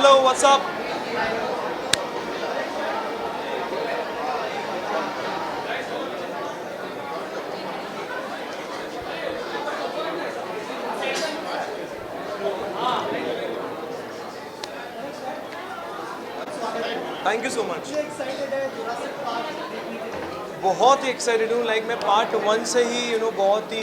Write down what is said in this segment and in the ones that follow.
Hello, what's up? Thank you so much. बहुत ही excited हूँ। Like मैं पार्ट 1 से ही बहुत ही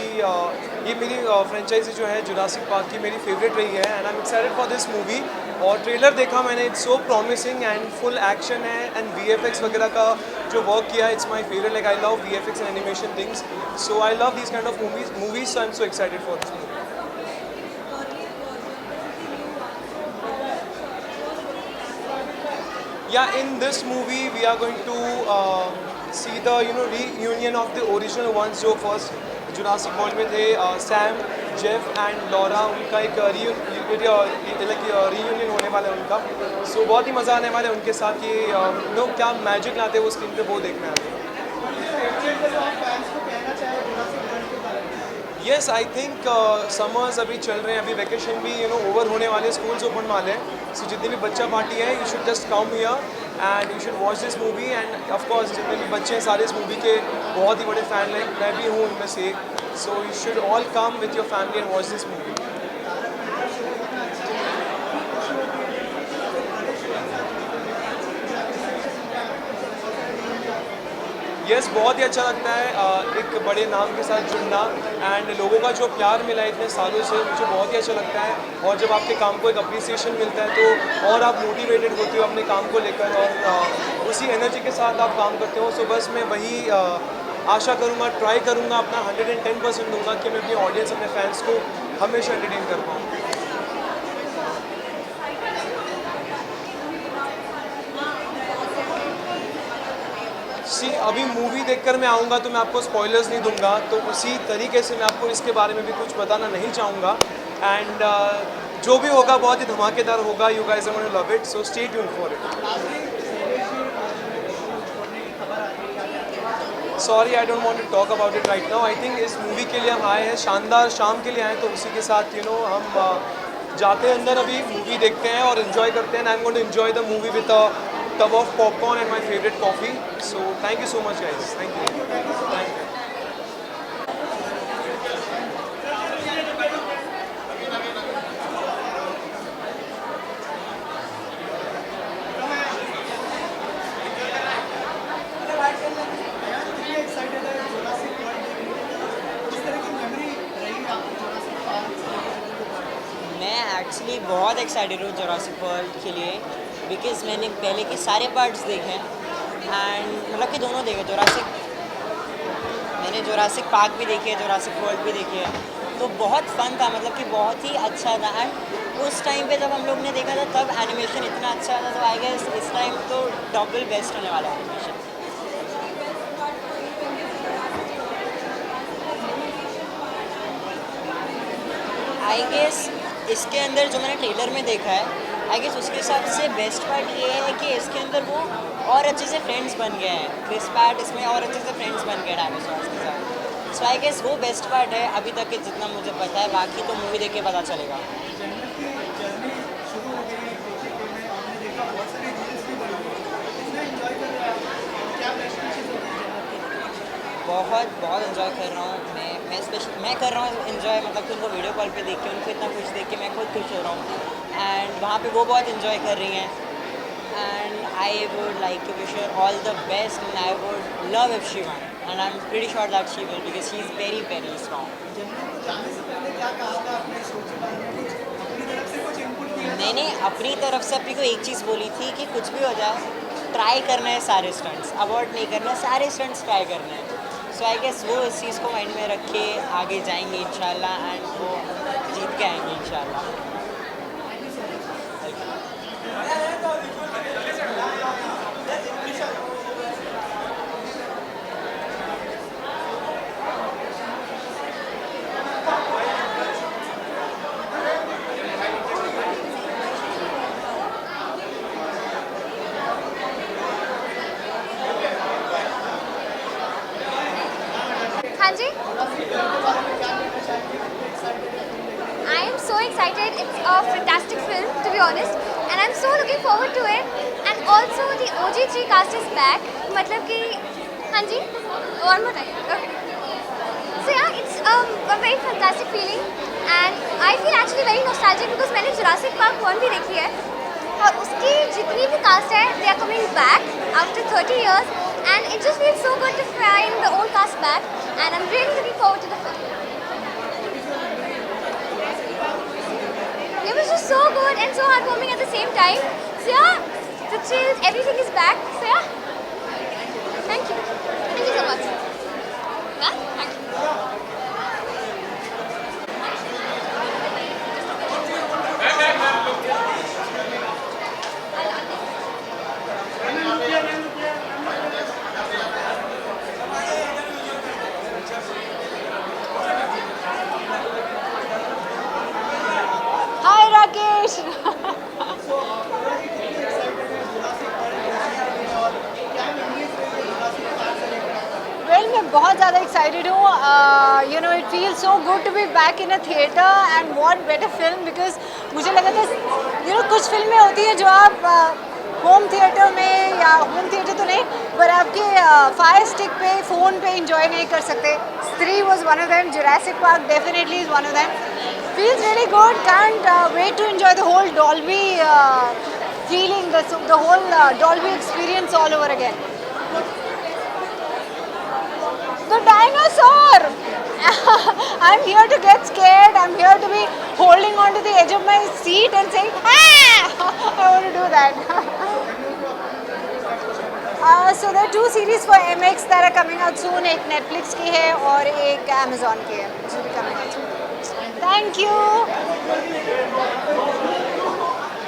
ये मेरी फ्रेंचाइजी जो है जुरासिक पार्क की मेरी फेवरेट रही है and I am excited for this movie. और ट्रेलर देखा मैंने, it's so promising and full action है एंड वीएफएक्स वगैरह का जो वर्क किया है, it's my favourite. Like I love VFX and animation things, so I love this kind of movies so I am so excited for this movie. Yeah, in this movie we are going to see the reunion of the original ones जो first Jurassic world में थे, Sam, Jeff and Laura. उनका एक reunion होने वाला है उनका। सो बहुत ही मज़ा आने वाला है उनके साथ। ये लोग क्या मैजिक लाते हैं वो स्क्रीन पे, वो देखने आते हैं। येस, आई थिंक समर्स अभी चल रहे हैं, अभी वैकेशन भी ओवर होने वाले, स्कूल्स ओपन वाले हैं। सो जितनी भी बच्चा पार्टी है, you should just come here and you should watch this movie. End of course जितने भी बच्चे हैं सारे इस मूवी के बहुत ही बड़े फ़ैन हैं, मैं भी हूँ उनमें से। So you should all come with your family and watch this movie. Yes, बहुत ही अच्छा लगता है एक बड़े नाम के साथ जुड़ना एंड लोगों का जो प्यार मिला है इतने सालों से, मुझे बहुत ही अच्छा लगता है। और जब आपके काम को एक अप्रिसिएशन मिलता है तो और आप मोटिवेटेड होते हो अपने काम को लेकर और उसी एनर्जी के साथ आप काम करते हो। सो बस मैं वही आशा करूँगा, ट्राई करूँगा, अपना 110% दूंगा कि मैं अपनी ऑडियंस, अपने फैंस को हमेशा एंटरटेन कर पाऊँ। सी, अभी मूवी देखकर मैं आऊँगा तो मैं आपको स्पॉयलर्स नहीं दूंगा, तो उसी तरीके से मैं आपको इसके बारे में भी कुछ बताना नहीं चाहूँगा। एंड जो भी होगा बहुत ही धमाकेदार होगा। You guys are gonna to love it, so stay tuned for it. Sorry, I don't want to talk about it right now. I think इस मूवी के लिए हम आए हैं, शानदार शाम के लिए आए हैं, तो उसी के साथ हम जाते हैं अंदर, अभी मूवी देखते हैं और इन्जॉय करते हैं। I am going to enjoy the movie with a tub of popcorn and my favorite coffee. So thank you so much guys. Thank you. Thank you. मैं एक्चुअली बहुत एक्साइटेड हूँ जुरासिक वर्ल्ड के लिए, because मैंने पहले के सारे parts देखे हैं एंड मतलब कि दोनों देखे। मैंने जुरासिक पार्क भी देखे, जुरासिक वर्ल्ड भी देखे है, तो बहुत फ़न था, मतलब कि बहुत ही अच्छा था। एंड उस टाइम पे जब हम लोग ने देखा था तब एनिमेशन इतना अच्छा था, तो आई गेस इस टाइम तो डबल बेस्ट होने वाला है एनिमेशन। आई गेस इसके अंदर जो मैंने ट्रेलर में देखा है, आई गेस उसके हिसाब से बेस्ट पार्ट ये है कि इसके अंदर वो और अच्छे से फ्रेंड्स बन गए हैं। क्रिस पैट इसमें और अच्छे से फ्रेंड्स बन गए डायनासोर्स के साथ। सो आई गेस वो बेस्ट पार्ट है अभी तक के जितना मुझे पता है, बाकी तो मूवी देख के पता चलेगा। बहुत बहुत इन्जॉय कर रहा हूँ मैं कर रहा हूँ इन्जॉय, मतलब कि उनको वीडियो कॉल पे देख के, उनको इतना खुश देख के मैं खुद खुश हो रहा हूँ एंड वहाँ पे वो बहुत इन्जॉय कर रही हैं। And I would like to wish her all the best and I would love if she won and I am pretty sure that she will, because she is very very strong. मैंने अपनी तरफ से अपनी को एक चीज़ बोली थी कि कुछ भी हो जाए ट्राई करना है, सारे स्टंट्स अवॉइड नहीं करना, सारे स्टंट्स ट्राई करना है। सो आई गेस वो इस चीज़ को माइंड में रख के आगे जाएंगे इंशाल्लाह एंड वो जीत के आएंगे इंशाल्लाह। हाँ जी, I am so excited. It's a fantastic film, to be honest. and I'm so looking forward to it. And also the OG3 cast is back. मतलब कि हाँ जी, one more time. Okay. So yeah, it's a very fantastic feeling, and I feel actually very nostalgic because मैंने Jurassic Park 1 भी देखी है, और उसकी जितनी भी कास्ट है, they are coming back after 30 years, and it just feels so good to find the old cast back, and I'm really looking forward to the film. It was just so good and so heartwarming at the same time. So yeah, the chills, everything is back. So yeah, thank you. Thank you so much. Yeah, thank you. Hi Rakesh. Well, मैं बहुत ज़्यादा excited हूँ. You know it feel so good to be back in a theatre and what better film, because मुझे लगा था you know कुछ फिल्में होती हैं जो आप होम थिएटर में, या होम थिएटर तो नहीं पर आपके फायर स्टिक पे फ़ोन पे इंजॉय नहीं कर सकते. स्त्री was one of them. Jurassic park definitely is one of them. Feels really good. Can't wait to enjoy the whole Dolby feeling, the whole Dolby experience all over again. The dinosaur! I'm here to get scared. I'm here to be holding on to the edge of my seat and saying, ah! I want to do that. So there are 2 series for MX that are coming out soon. एक Netflix की है और एक Amazon की है. Which will be coming out soon. Thank you.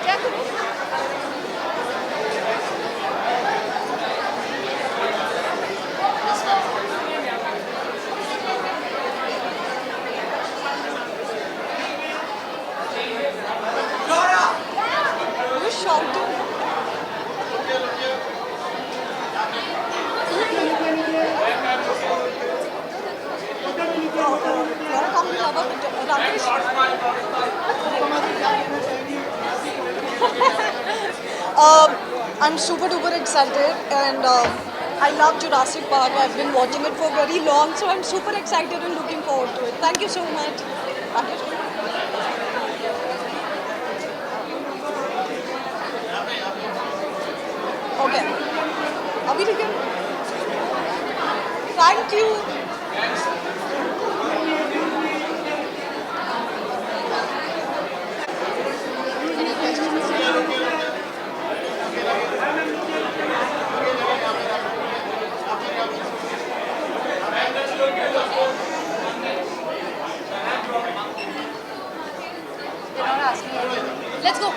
क्या करूँ? Who's shouting? I'm super duper excited, and I love Jurassic Park. I've been watching it for very long, so I'm super excited and looking forward to it. Thank you so much. Thank you so much. Okay. Abhi ठीक है? Thank you. Let's go.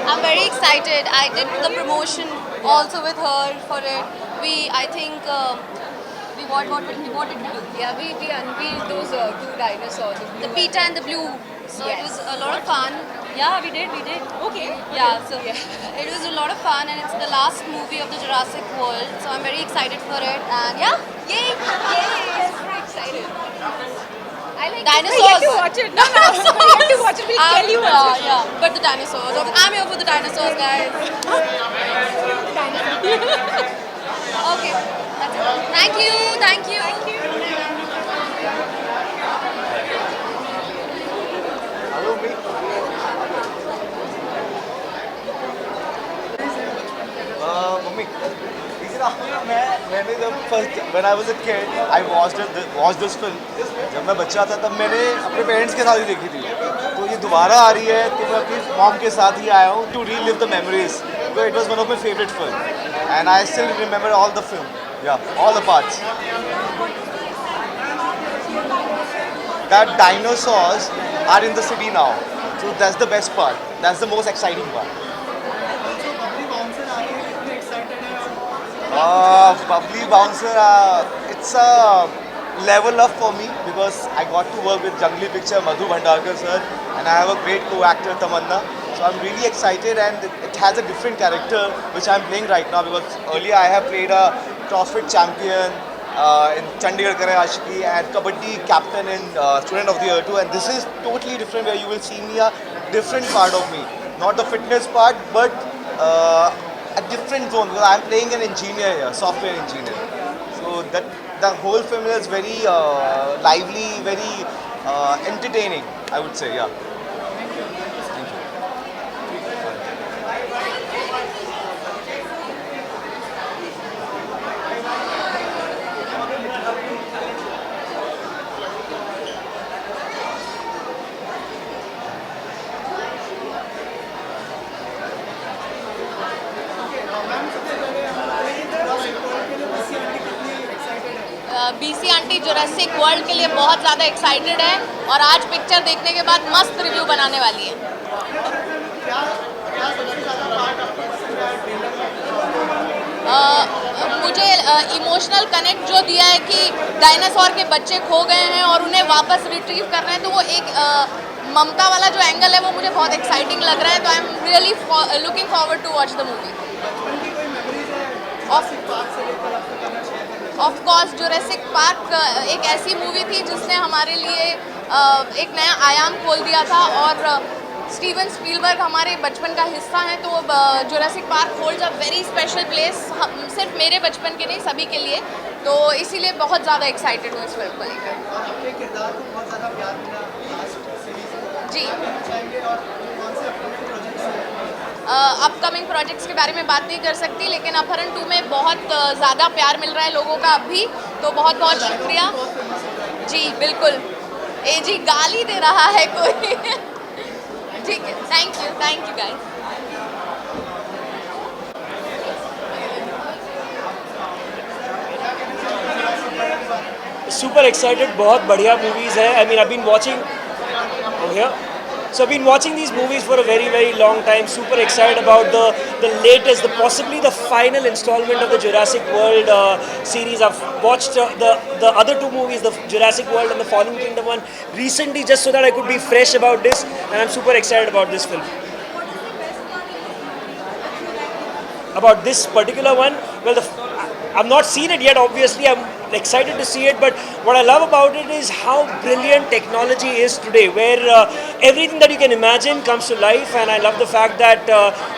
I'm very excited. I did the promotion also with her for it. I think, what did we do? Yeah, we unveiled those 2 dinosaurs. The Peter and the Blue. So it Yes. was a lot of fun. Yeah, we did. Okay. Yeah, so it was a lot of fun, and it's the last movie of the Jurassic World. So I'm very excited for it, and yeah, yay! Yes, we're excited. I like Dinosaurs. We have to watch it. No, we have to watch it. We'll tell you once we Yeah, but the dinosaurs. I'm here for the dinosaurs, guys. Okay, that's it. Thank you. Thank you. Mummy मैंने जब first when I was a kid I watch this film. जब मैं बच्चा था तब मैंने अपने parents के साथ ही देखी थी. तो ये दोबारा आ रही है तो मैं अपनी मॉम के साथ ही आया हूँ to relive the memories. So it was one of my favorite films, and I still remember all the film. Yeah, all the parts. That dinosaurs are in the city now, so that's the best part. That's the most exciting part. Bubbly Bouncer, it's a level up for me because I got to work with Jungly Picture, Madhu Bhandarkar sir, and I have a great co-actor Tamanna. So I'm really excited, and it has a different character which I'm playing right now, because earlier I have played a CrossFit champion in Chandigarh Karai Ashiki, and Kabaddi captain and student of the year too. And this is totally different, where you will see me a different part of me, not the fitness part, but a different zone, because I'm playing an engineer here, software engineer. So that the whole film is very lively, very entertaining, I would say. Yeah. BC aunty Jurassic world के लिए बहुत ज़्यादा excited है और आज picture देखने के बाद मस्त रिव्यू बनाने वाली है। मुझे इमोशनल कनेक्ट जो दिया है कि डायनासोर के बच्चे खो गए हैं और उन्हें वापस रिट्रीव कर रहे हैं, तो वो एक ममता वाला जो एंगल है वो मुझे बहुत एक्साइटिंग लग रहा है। तो I am really looking forward to watch the movie. Of course Jurassic Park एक ऐसी मूवी थी जिसने हमारे लिए एक नया आयाम खोल दिया था, और स्टीवन स्पीलबर्ग हमारे बचपन का हिस्सा हैं, तो Jurassic park holds a very special place, सिर्फ मेरे बचपन के नहीं सभी के लिए। तो इसीलिए बहुत ज़्यादा एक्साइटेड हूँ इस फिल्म को लेकर। जी, अपकमिंग प्रोजेक्ट्स के बारे में बात नहीं कर सकती, लेकिन अपहरण 2 में बहुत ज़्यादा प्यार मिल रहा है लोगों का अभी, तो बहुत बहुत शुक्रिया। जी बिल्कुल, एजी गाली दे रहा है कोई। ठीक है, thank you guys. Super excited, बहुत बढ़िया movies है। I mean, I've been watching over here. So I've been watching these movies for a very, very long time. Super excited about the latest, possibly the final installment of the Jurassic World series. I've watched the other 2 movies, the Jurassic World and the Fallen Kingdom one, recently, just so that I could be fresh about this, and I'm super excited about this film. About this particular one, well, I've not seen it yet, obviously. I'm excited to see it, but what I love about it is how brilliant technology is today, where everything that you can imagine comes to life, and I love the fact that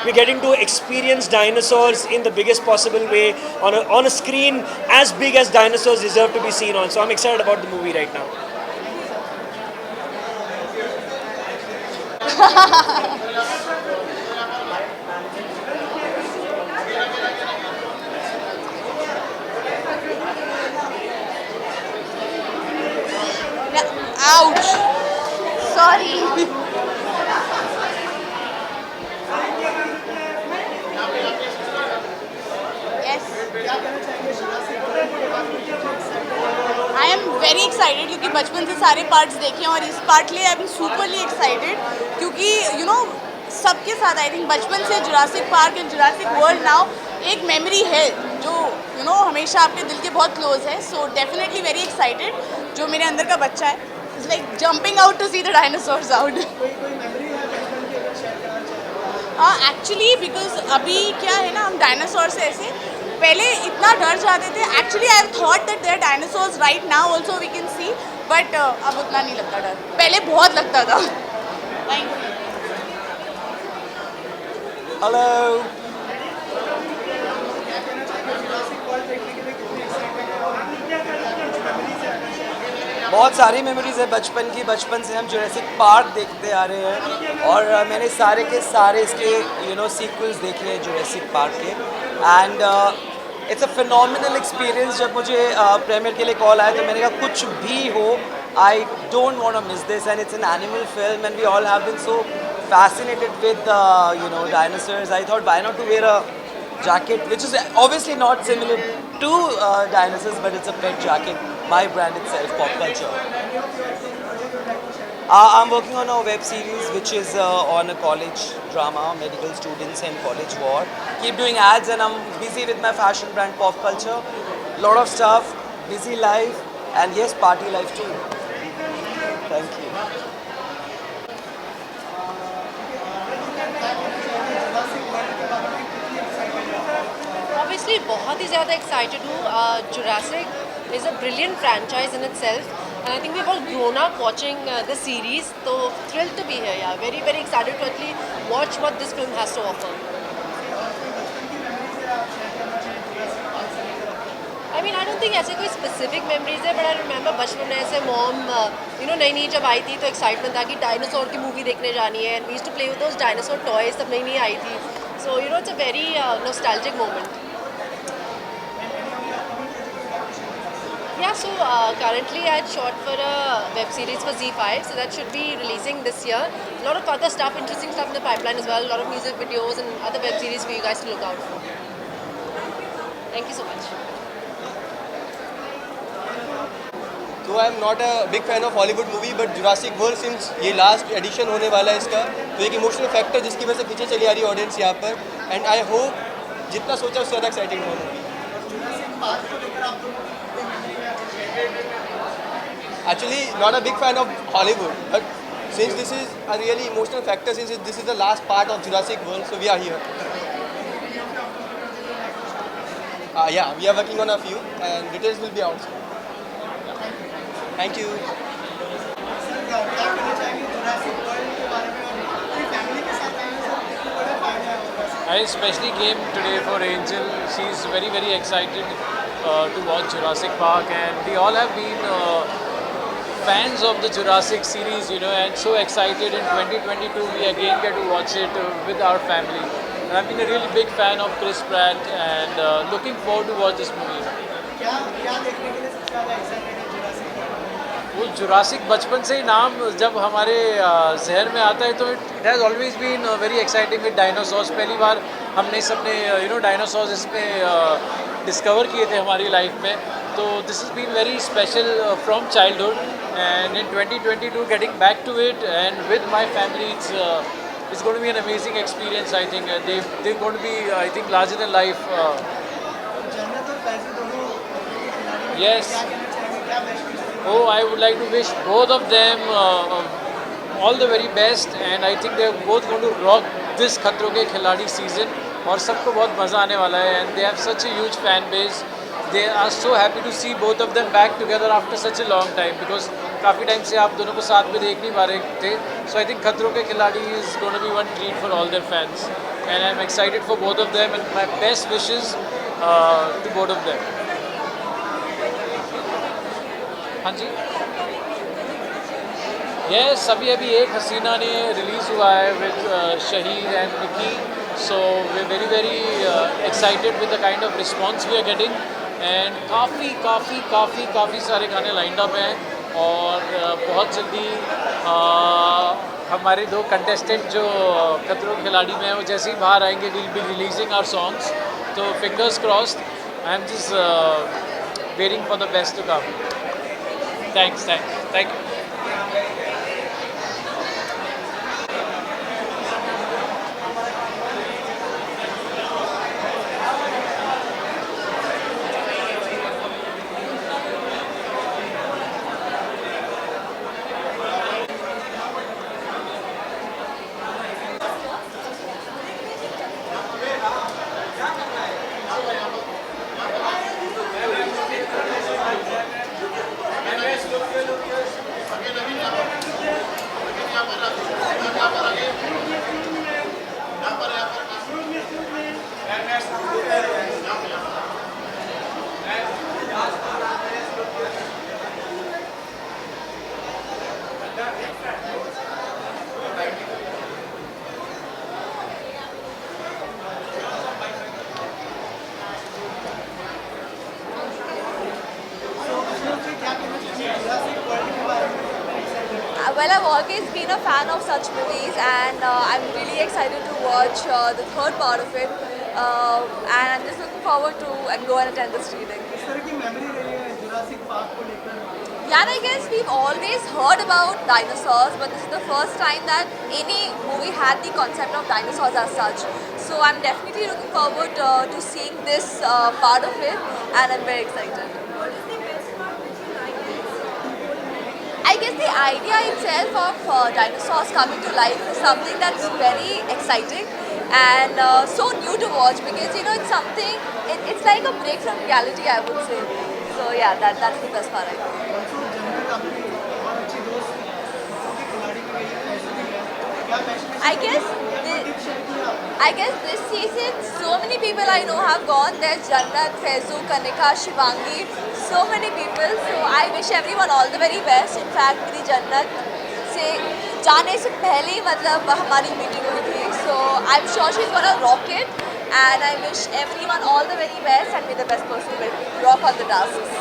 we're getting to experience dinosaurs in the biggest possible way on a screen as big as dinosaurs deserve to be seen on. So I'm excited about the movie right now. Ouch! Sorry. Yes. I am very excited क्योंकि बचपन से सारे parts देखे हैं, और इस part लिए I am सुपरली excited, क्योंकि यू नो सबके साथ आई थिंक बचपन से Jurassic park and Jurassic world now एक मेमोरी है जो यू नो हमेशा आपके दिल के बहुत क्लोज है। So definitely very excited. जो मेरे अंदर का बच्चा है, it's like jumping out to see the dinosaurs out. हाँ एक्चुअली, बिकॉज अभी क्या है ना, हम डायनासोर से ऐसे पहले इतना डर जाते थे। Actually I have thought that there dinosaurs right now also we can see, but अब उतना नहीं लगता डर, पहले बहुत लगता था। Thank you. Hello. बहुत सारी मेमोरीज है बचपन की। बचपन से हम जुरासिक पार्क देखते आ रहे हैं, और मैंने सारे के सारे इसके सीक्वल्स देखे हैं जुरासिक पार्क के, and it's a phenomenal experience. जब मुझे प्रीमियर के लिए कॉल आया तो मैंने कहा कुछ भी हो, I don't want to miss this, and it's an animal film and we all have been so fascinated with dinosaurs. I thought why not to wear a jacket which is obviously not similar to dinosaurs, but it's a pet jacket, my brand itself, Pop Culture. I'm working on a web series which is on a college drama, medical students and college war. Keep doing ads, and I'm busy with my fashion brand Pop Culture. Lot of stuff, busy life, and yes, party life too. Thank you. Obviously actually बहुत ही ज़्यादा excited हूँ. Jurassic is a brilliant franchise in itself. And I think we've all grown up watching the series, so thrilled to be here. Yeah, very very excited to actually watch what this film has to offer. I mean, I don't think ऐसे कोई specific memories है, but I remember बचपन में ऐसे mom, नई नई जब आई थी तो excitement था कि डायनासोर की मूवी देखने जानी है, and we used to play with those dinosaur toys तब नई नई आई थी. So it's a very nostalgic moment. Yeah, so currently I had shot for a web series for Z5, so that should be releasing this year. A lot of other stuff, interesting stuff in the pipeline as well, a lot of music videos and other web series for you guys to look out for. Thank you so much. तो I am not a big fan of Hollywood movie, but Jurassic world since ये last addition होने वाला है इसका, तो एक emotional factor जिसकी वजह से पीछे चली आ रही है ऑडियंस यहाँ पर. एंड आई होप जितना सोचा उससे ज़्यादा एक्साइटिंग हो movie. Actually, not a big fan of Hollywood, but since this is a really emotional factor, since this is the last part of Jurassic World, so we are here. Yeah, we are working on a few, and details will be out soon. Thank you. I especially came today for Angel. She's very, very excited to watch Jurassic Park, and we all have been fans of the Jurassic series, and so excited. In 2022, we again get to watch it with our family. And I've been a really big fan of Chris Pratt, and looking forward to watch this movie. वो Jurassic बचपन से ही नाम जब हमारे जहन में आता है तो it has always been very exciting with dinosaurs. पहली बार हमने सबने डायनासोर्स इसमें डिस्कवर किए थे हमारी लाइफ में, तो this is been very special from childhood. And in 2022 getting back to it and with my family, it's going to be an amazing experience. I think they're going to be, I think, larger than life. Yes. Oh, I would like to wish both of them all the very best, and I think they're both going to rock this खतरों के खिलाड़ी season. और सबको बहुत मज़ा आने वाला है, and they have such a huge fan base. They are so happy to see both of them back together after such a long time, because काफ़ी टाइम से आप दोनों को साथ में देख नहीं पा रहे थे. So I think खतरों के खिलाड़ी is going to be one treat for all their fans, and I'm excited for both of them, and my best wishes to both of them. हाँ जी, यस, अभी एक हसीना ने रिलीज़ हुआ है with Shahid and Nikki. So we very very excited with the kind of response we are getting, and काफ़ी सारे गाने lined up हैं. और बहुत जल्दी हमारे दो कंटेस्टेंट जो खतरों के खिलाड़ी में हैं वो जैसे ही बाहर आएंगे, will be releasing our songs. तो fingers crossed, I am just waiting for the best to come. Thanks. Thank you. Well, I've always been a fan of such movies, and I'm really excited to watch the third part of it. And I'm just looking forward to go and attend the screening. Yeah, I guess we've always heard about dinosaurs, but this is the first time that any movie had the concept of dinosaurs as such. So I'm definitely looking forward to seeing this part of it, and I'm very excited. I guess the idea itself of dinosaurs coming to life is something that's very exciting, and so new to watch because you know it's something. It's like a break from reality, I would say. So yeah, that's the best part. I guess. I guess this season, so many people I know have gone. There's Jannat, Faizu, Kanika, Shivangi, so many people. So I wish everyone all the very best. In fact, मेरी जन्नत से जाने से पहले ही मतलब हमारी meeting हुई थी. So I'm sure she's gonna rock it, and I wish everyone all the very best and be the best person will rock all the tasks.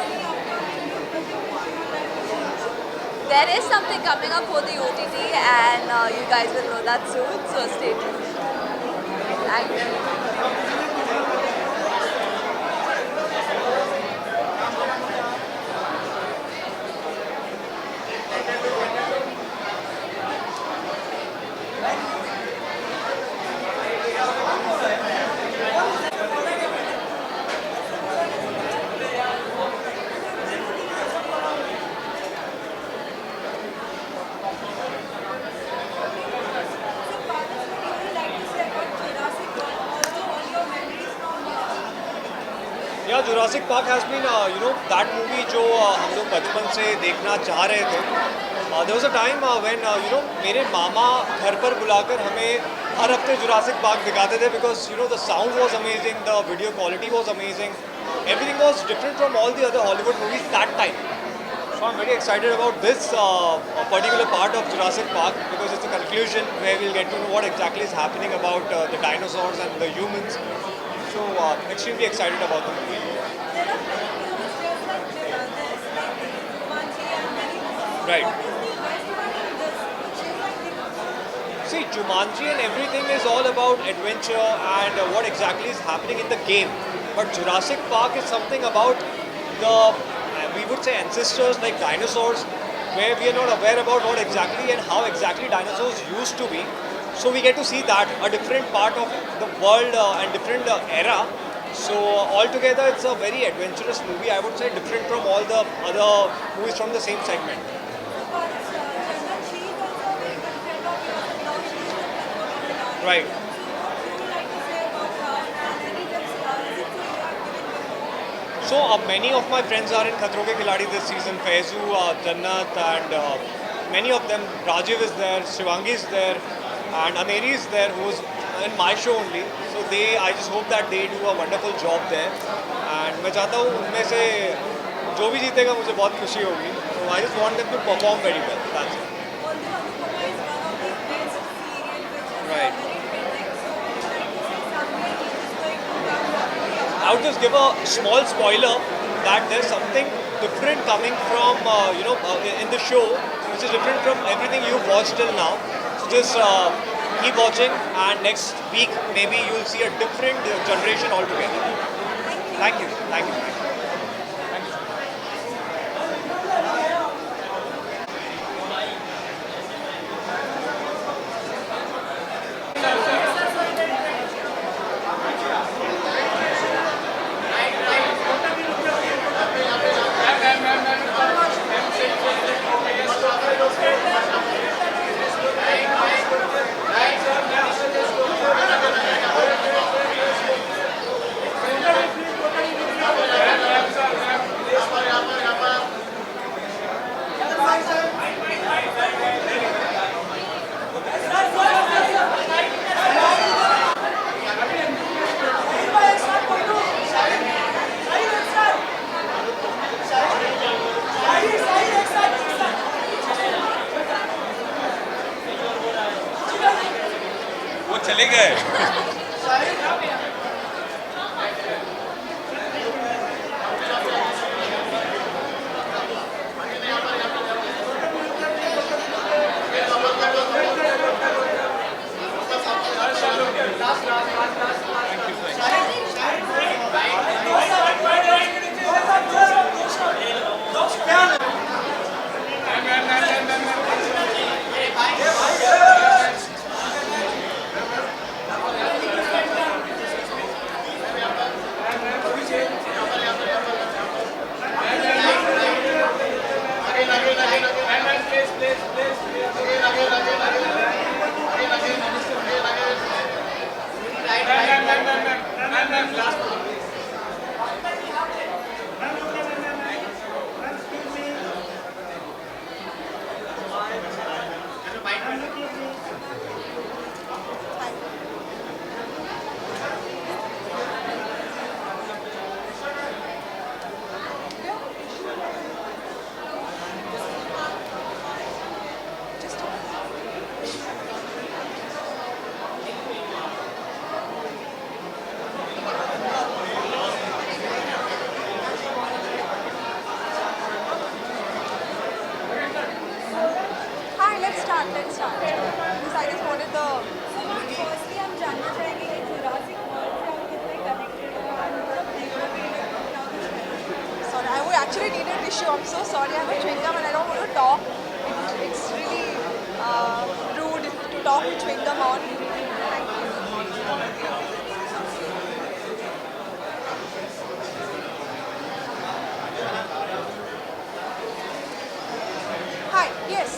There is something coming up for the OTT, and you guys will know that soon. So stay tuned. Thank you. Yeah Jurassic Park has been that movie जो हम लोग बचपन से देखना चाह रहे थे. There was a time when मेरे मामा घर पर बुलाकर हमें हर हफ्ते जुरासिक पार्क दिखाते थे because the sound was amazing, the video quality was amazing, everything was different from all the other Hollywood movies that time. So I'm very excited about this particular part of Jurassic Park because it's a conclusion where we'll get to know what exactly is happening about the dinosaurs and the humans. So extremely excited about the movie. Right. See, Jumanji and everything is all about adventure and what exactly is happening in the game. But Jurassic Park is something about the, we would say, ancestors like dinosaurs, where we are not aware about what exactly and how exactly dinosaurs used to be. So we get to see that, a different part of the world and different era. So altogether it's a very adventurous movie, I would say, different from all the other movies from the same segment. Right. So many of my friends are in Khatron Ke Khiladi this season. Faizu, Jannat, and many of them. Rajiv is there, Shivangi is there, and Aneri is there, who's in my show only. So I just hope that they do a wonderful job there. And मैं चाहता हूँ उनमें से जो भी जीतेगा मुझे बहुत खुशी होगी. So I just want them to perform very well. That's it. Right. I would just give a small spoiler that there's something different coming from in the show, which is different from everything you've watched till now. So just keep watching, and next week maybe you'll see a different generation altogether. Thank you. Thank you. चले गए. issue. I'm so sorry. I have a chewing gum and I don't want to talk. It's really rude to talk with chewing gum on. Thank you. Hi. Yes.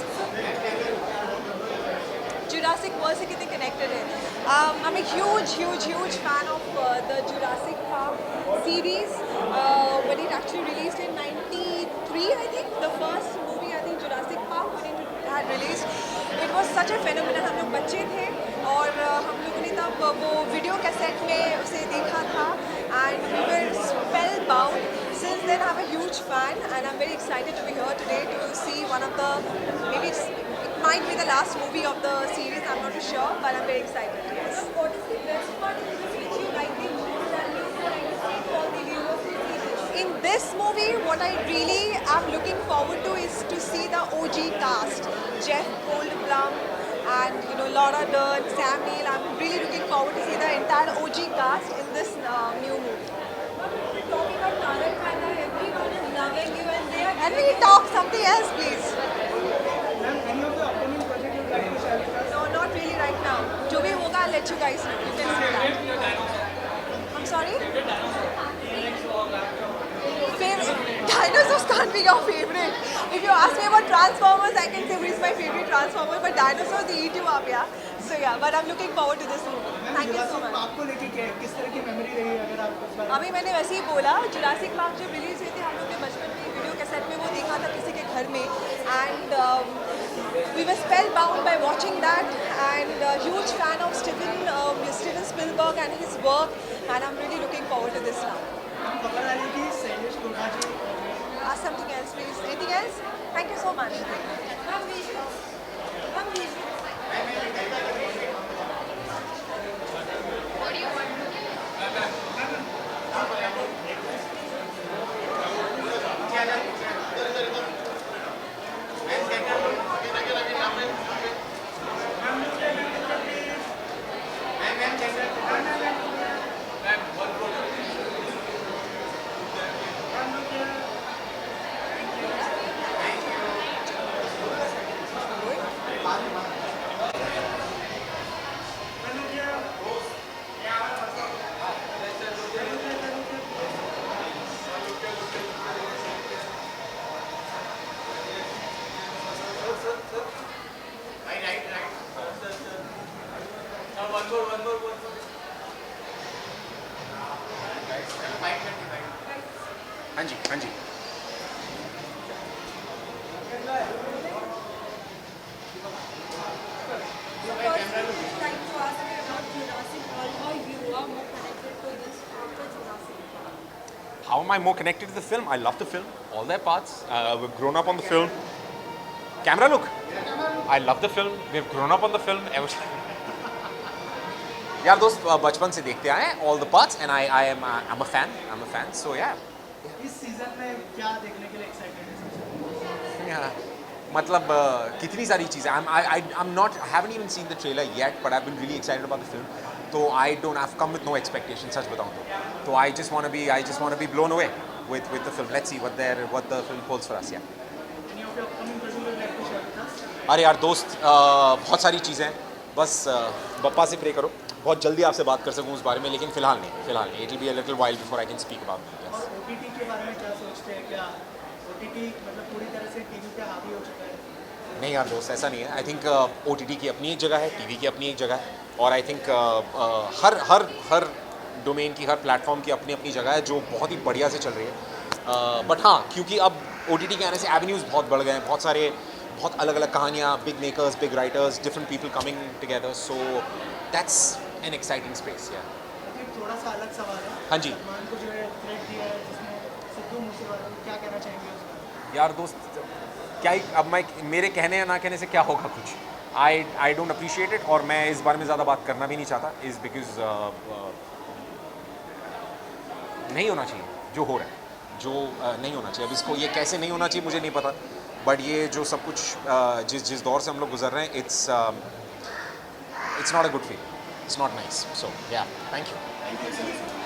Jurassic World से कितने connected है? I'm a huge fan of the Jurassic Park series. When it actually released in '93, I think the first movie I think Jurassic Park when it had released, it was such a phenomenon. हम लोग बच्चे थे और हम लोगों ने तब वो वीडियो कैसेट में उसे देखा था and we were spellbound. Since then I'm a huge fan and I'm very excited to be here today to see one of the maybe it might be the last movie of the series. I'm not too sure, but I'm very excited. Yes. What is the best part in this which you like the most and you would like to say to all the viewers who see this? In this movie, what I really am looking forward to is to see the OG cast, Jeff Goldblum and Laura Dern, Sam Neill. I'm really looking forward to see the entire OG cast in this new movie. Talking about Tarak Mehta, everyone is loving you and they are. Can we talk something else, please? No, not really right now. जो भी होगा, I'll let you guys know. You can say that. I'm sorry? Dinosaurs can't be your favorite. If you ask me about Transformers, I can say who is my favorite Transformer, but dinosaurs they eat you up, yeah. So yeah, but I'm looking forward to this movie. Thank you so much. आपको लेके किस तरह की memory रही अगर आप इस बारे अभी मैंने वैसे ही बोला जुरासिक पार्क जब रिलीज हुई थी हम लोग ने बचपन में वीडियो कैसेट में वो देखा था किसी के घर में and we were spellbound by watching that and a huge fan of Steven Spielberg and his work and I'm really looking forward to this now. खबर आ रही थी शैलेश कोटा जी Ask something else please. Anything else? Thank you so much. हाँ जी हाँ जी How am I more connected to the film? I love the film, all their parts. We've grown up on the film. Camera look. I love the film. We've grown up on the film. यार दोस्त बचपन से देखते आए हैं all the parts and I'm a fan. So yeah. इस season में क्या देखने के लिए एक्साइटेड है Yeah. मतलब कितनी सारी चीज़ें I haven't even seen the trailer yet, but I've been really excited about the film. So I've come with no expectations, सच बताऊँ तो. So I just want to be blown away with the film. Let's see what the film holds for us. Yeah. Any of your upcoming projects you would like to share with us? अरे यार दोस्त बहुत सारी चीज़ें हैं. बस बप्पा से pray करो बहुत जल्दी आपसे बात कर सकूँ उस बारे में, लेकिन फ़िलहाल नहीं. It will be a little while before I can speak about it. Yes. और OTT के बारे में क्या सोचते हैं? क्या OTT मतलब पूरी तरह से टीवी पे हावी हो चुका है? नहीं यार दोस्त ऐसा नहीं है. आई थिंक OTT की अपनी एक जगह है, टीवी की अपनी एक जगह है, और आई थिंक हर डोमेन की, हर प्लेटफॉर्म की अपनी अपनी जगह है जो बहुत ही बढ़िया से चल रही है. बट हाँ, क्योंकि अब OTT के आने से एवेन्यूज़ बहुत बढ़ गए हैं, बहुत अलग अलग कहानियाँ, big makers, big writers, different people coming together. So that's an exciting space. या थोड़ा सा अलग सवाल है. हाँ जी. सलमान को जो है थ्रेट दिया है जिसमें सिद्धू मूसेवाला को, क्या कहना चाहेंगे उसमें? यार दोस्त क्या ही अब मेरे कहने या ना कहने से क्या होगा कुछ. आई डोंट अप्रिशिएट इट, और मैं इस बारे में ज़्यादा बात करना भी नहीं चाहता. इज़ बिकॉज नहीं होना चाहिए जो हो रहा है, जो नहीं होना चाहिए. अब इसको ये कैसे नहीं होना चाहिए मुझे नहीं पता, बट ये जो सब कुछ जिस दौर से हम लोग गुजर रहे हैं, it's not a good feel. It's not nice. So yeah, thank you.